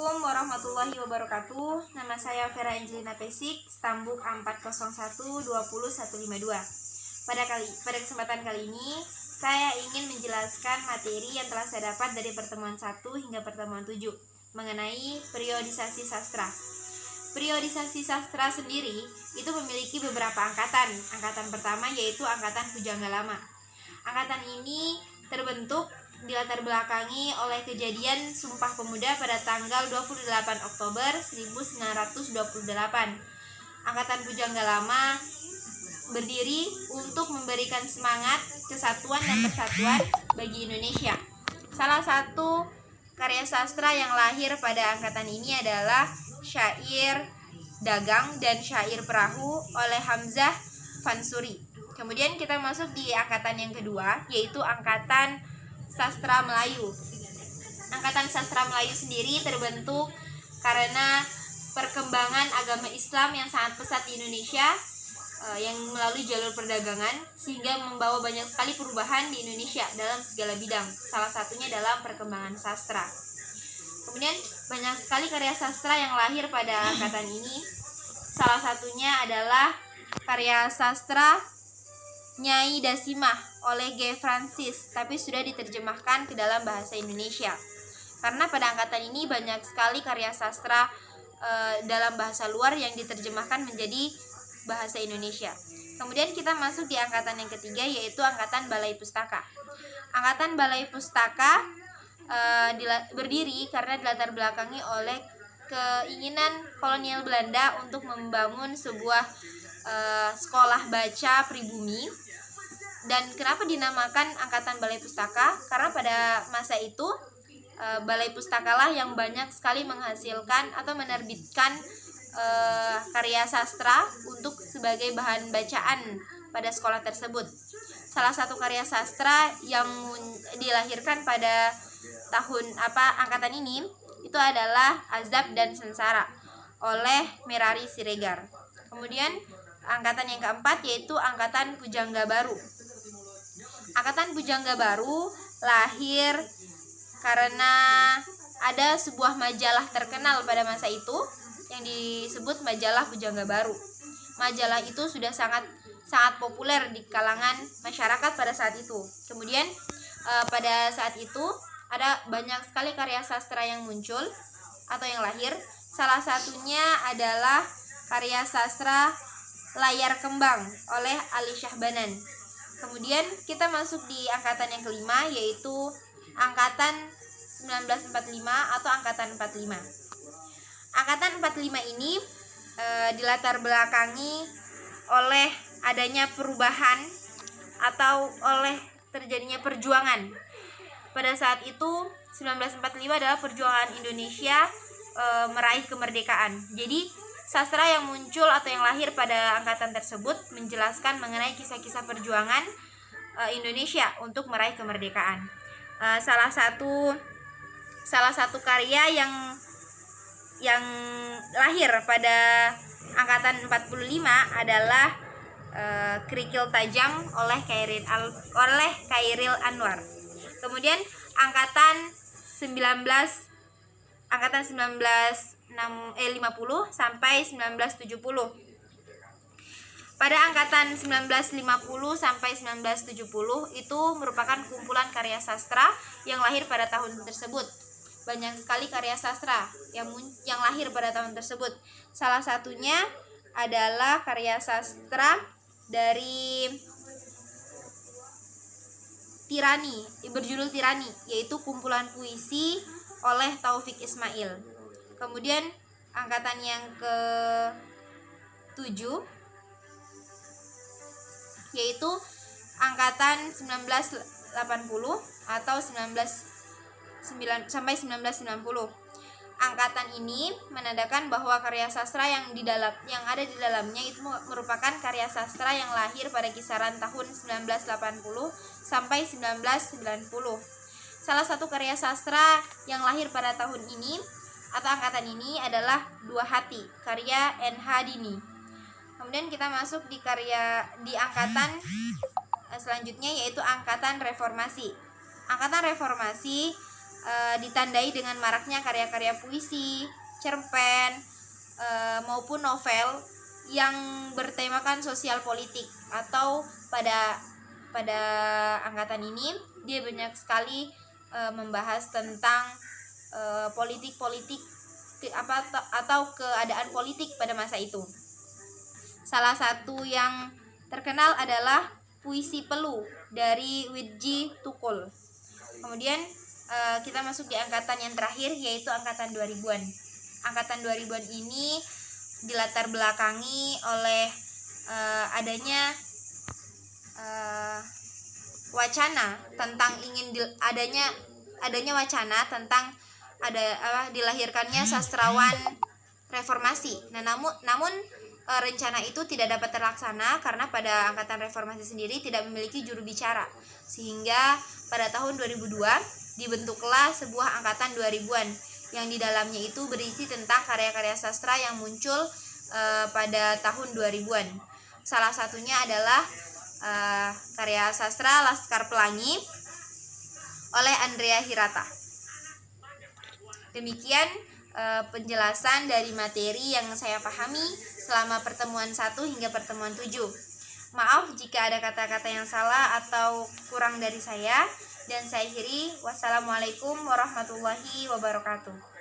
Assalamualaikum warahmatullahi wabarakatuh. Nama saya Vera Angelina Pesik, Stambuk 401200152. Pada kesempatan kali ini, saya ingin menjelaskan materi yang telah saya dapat dari pertemuan 1 hingga pertemuan 7 mengenai periodisasi sastra. Periodisasi sastra sendiri itu memiliki beberapa angkatan. Angkatan pertama yaitu angkatan Pujangga Lama. Angkatan ini terbentuk dilatar belakangi oleh kejadian Sumpah Pemuda pada tanggal 28 Oktober 1928. Angkatan Pujangga Lama berdiri untuk memberikan semangat kesatuan dan persatuan bagi Indonesia. Salah satu karya sastra yang lahir pada angkatan ini adalah Syair Dagang dan Syair Perahu oleh Hamzah Fansuri. Kemudian kita masuk di angkatan yang kedua, yaitu angkatan Sastra Melayu. Angkatan Sastra Melayu sendiri terbentuk karena perkembangan agama Islam yang sangat pesat di Indonesia, yang melalui jalur perdagangan, sehingga membawa banyak sekali perubahan di Indonesia dalam segala bidang. Salah satunya dalam perkembangan sastra. Kemudian banyak sekali karya sastra yang lahir pada angkatan ini. Salah satunya adalah karya sastra Nyai Dasimah oleh G. Francis, tapi sudah diterjemahkan ke dalam bahasa Indonesia. Karena pada angkatan ini banyak sekali karya sastra dalam bahasa luar yang diterjemahkan menjadi bahasa Indonesia. Kemudian kita masuk di angkatan yang ketiga, yaitu angkatan Balai Pustaka. Angkatan Balai Pustaka berdiri karena dilatar belakangi oleh keinginan kolonial Belanda untuk membangun sebuah sekolah baca pribumi. Dan kenapa dinamakan Angkatan Balai Pustaka? Karena pada masa itu Balai Pustakalah yang banyak sekali menghasilkan atau menerbitkan karya sastra untuk sebagai bahan bacaan pada sekolah tersebut. Salah satu karya sastra yang dilahirkan pada angkatan ini itu adalah Azab dan Sengsara oleh Merari Siregar. Kemudian angkatan yang keempat yaitu angkatan Pujangga Baru. Angkatan Pujangga Baru lahir karena ada sebuah majalah terkenal pada masa itu yang disebut majalah Pujangga Baru. Majalah itu sudah sangat populer di kalangan masyarakat pada saat itu. Kemudian pada saat itu ada banyak sekali karya sastra yang muncul atau yang lahir. Salah satunya adalah karya sastra Layar Kembang oleh Ali Syahbanan. Kemudian kita masuk di angkatan yang kelima, yaitu angkatan 1945 atau angkatan 45. Angkatan 45 ini dilatar belakangi oleh adanya perubahan atau oleh terjadinya perjuangan. Pada saat itu 1945 adalah perjuangan Indonesia meraih kemerdekaan. Jadi sastra yang muncul atau yang lahir pada angkatan tersebut menjelaskan mengenai kisah-kisah perjuangan Indonesia untuk meraih kemerdekaan. Salah satu karya yang lahir pada angkatan 45 angkatan Kerikil Tajam oleh Khairil Anwar. Kemudian angkatan 1950 sampai 1970. Pada angkatan 1950 sampai 1970 itu merupakan kumpulan karya sastra yang lahir pada tahun tersebut. Banyak sekali karya sastra yang lahir pada tahun tersebut. Salah satunya adalah karya sastra dari Tirani, berjudul Tirani, yaitu kumpulan puisi oleh Taufik Ismail. Kemudian angkatan yang ke-7 yaitu angkatan 1980 atau 1990. Angkatan ini menandakan bahwa karya sastra yang ada di dalamnya itu merupakan karya sastra yang lahir pada kisaran tahun 1980 sampai 1990. Salah satu karya sastra yang lahir pada tahun ini atau angkatan ini adalah Dua Hati, karya N.H. Dini. Kemudian kita masuk di angkatan selanjutnya, yaitu angkatan Reformasi. Angkatan Reformasi ditandai dengan maraknya karya-karya puisi, cerpen, maupun novel yang bertemakan sosial politik. Atau pada angkatan ini dia banyak sekali membahas tentang politik-politik atau keadaan politik pada masa itu. Salah satu yang terkenal adalah Puisi Peluh dari Widji Tukul. Kemudian kita masuk di angkatan yang terakhir, yaitu angkatan 2000-an. Angkatan 2000-an ini dilatar belakangi oleh adanya wacana tentang adanya wacana tentang dilahirkannya sastrawan reformasi. Nah, namun rencana itu tidak dapat terlaksana karena pada angkatan reformasi sendiri tidak memiliki juru bicara. Sehingga pada tahun 2002 dibentuklah sebuah angkatan 2000-an yang di dalamnya itu berisi tentang karya-karya sastra yang muncul pada tahun 2000-an. Salah satunya adalah karya sastra Laskar Pelangi oleh Andrea Hirata. Demikian penjelasan dari materi yang saya pahami selama pertemuan 1 hingga pertemuan 7. Maaf jika ada kata-kata yang salah atau kurang dari saya, dan saya akhiri. Wassalamualaikum warahmatullahi wabarakatuh.